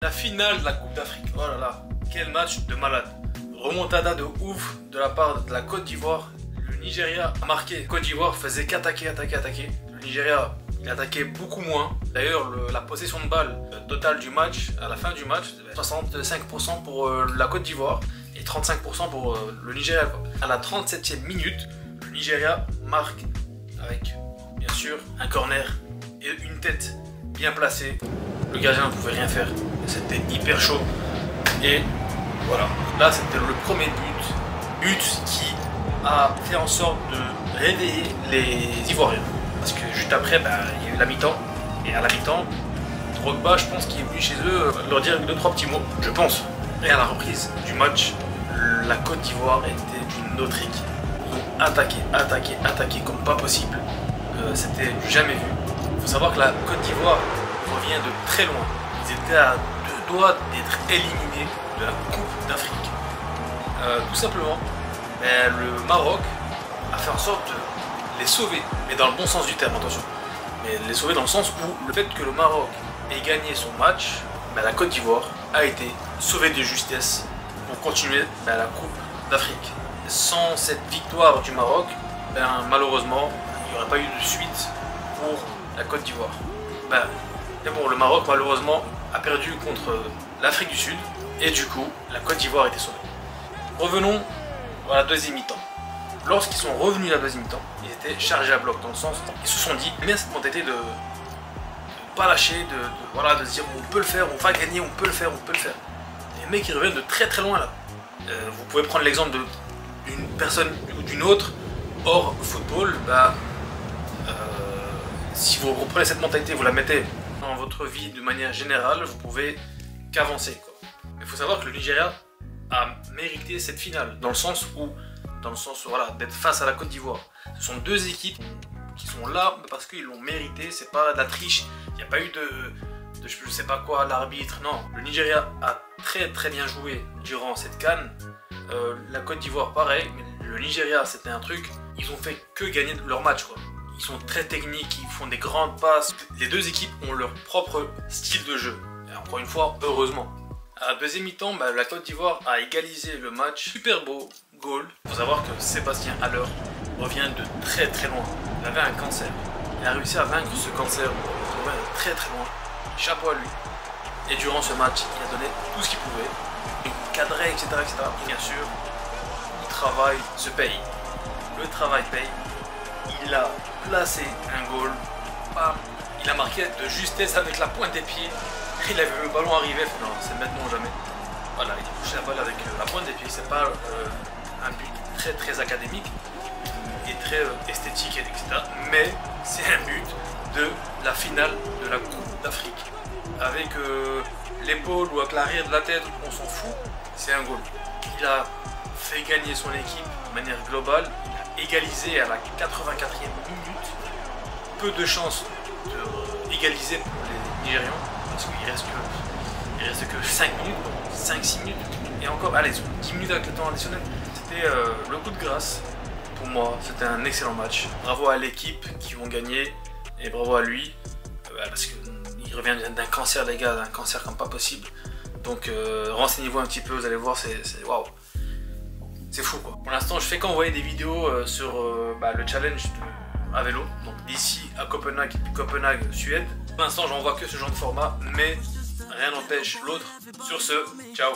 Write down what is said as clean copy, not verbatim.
La finale de la Coupe d'Afrique, oh là là, quel match de malade. Remontada de ouf de la part de la Côte d'Ivoire. Le Nigeria a marqué, Côte d'Ivoire faisait qu'attaquer. Le Nigeria, il attaquait beaucoup moins. D'ailleurs, la possession de balle totale du match, à la fin du match, 65% pour la Côte d'Ivoire et 35% pour le Nigeria. À la 37e minute, le Nigeria marque avec, bien sûr, un corner et une tête bien placée. Le gardien ne pouvait rien faire, c'était hyper chaud. Et voilà, là c'était le premier but qui a fait en sorte de réveiller les Ivoiriens. Parce que juste après, il y a eu la mi-temps. Et à la mi-temps, Drogba, je pense qu'il est venu chez eux leur dire 2-3 petits mots, je pense. Et à la reprise du match, la Côte d'Ivoire était d'une autre équipe. Ils ont attaqué comme pas possible. C'était jamais vu. Il faut savoir que la Côte d'Ivoire revient de très loin. Ils étaient à 2 doigts d'être éliminés de la Coupe d'Afrique. Tout simplement, le Maroc a fait en sorte de les sauver, mais dans le bon sens du terme, attention. Mais les sauver dans le sens où le fait que le Maroc ait gagné son match, la Côte d'Ivoire a été sauvée de justesse pour continuer la Coupe d'Afrique. Sans cette victoire du Maroc, malheureusement, il n'y aurait pas eu de suite pour la Côte d'Ivoire. Mais bon, le Maroc malheureusement a perdu contre l'Afrique du Sud et du coup la Côte d'Ivoire était sauvée. Revenons à la deuxième mi-temps. Lorsqu'ils sont revenus à la deuxième mi-temps, ils étaient chargés à bloc dans le sens où ils se sont dit, mais cette mentalité de ne pas lâcher, de se dire on peut le faire, on va gagner, on peut le faire. Les mecs ils reviennent de très très loin là. Vous pouvez prendre l'exemple d'une personne ou d'une autre hors football, si vous reprenez cette mentalité, vous la mettez dans votre vie de manière générale, vous pouvez qu'avancer. Il faut savoir que le Nigeria a mérité cette finale, dans le sens où d'être face à la Côte d'Ivoire. Ce sont deux équipes qui sont là parce qu'ils l'ont mérité, c'est pas de la triche, il n'y a pas eu de je sais pas quoi, l'arbitre, non. Le Nigeria a très bien joué durant cette CAN, la Côte d'Ivoire pareil, mais le Nigeria c'était un truc, ils ont fait que gagner leur match quoi. Ils sont très techniques, ils font des grandes passes. Les deux équipes ont leur propre style de jeu. Et encore une fois, heureusement. À la deuxième mi-temps, la Côte d'Ivoire a égalisé le match. Super beau goal. Il faut savoir que Sébastien Haller revient de très loin. Il avait un cancer. Il a réussi à vaincre ce cancer. Il revient de très loin. Chapeau à lui. Et durant ce match, il a donné tout ce qu'il pouvait. Il cadrait, etc. Et bien sûr, le travail se paye. Le travail paye. Il a placé un goal, il a marqué de justesse avec la pointe des pieds, il a vu le ballon arriver, non c'est maintenant ou jamais. Voilà, il a touché la balle avec la pointe des pieds, c'est pas un but très académique et très esthétique, etc. Mais c'est un but de la finale de la Coupe d'Afrique. Avec l'épaule ou avec l'arrière de la tête, on s'en fout, c'est un goal. Il a fait gagner son équipe de manière globale. Égalisé à la 84e minute, peu de chances d'égaliser pour les Nigérians parce qu'il reste que 5 minutes, 5-6 minutes et encore, allez, 10 minutes avec le temps additionnel. C'était le coup de grâce pour moi, c'était un excellent match. Bravo à l'équipe qui ont gagné et bravo à lui parce qu'il revient d'un cancer les gars, d'un cancer comme pas possible. Donc renseignez-vous un petit peu, vous allez voir, c'est waouh. C'est fou quoi. Pour l'instant je fais qu'envoyer des vidéos sur le challenge à vélo. Donc d'ici à Copenhague, Suède. Pour l'instant j'envoie que ce genre de format, mais rien n'empêche l'autre. Sur ce, ciao.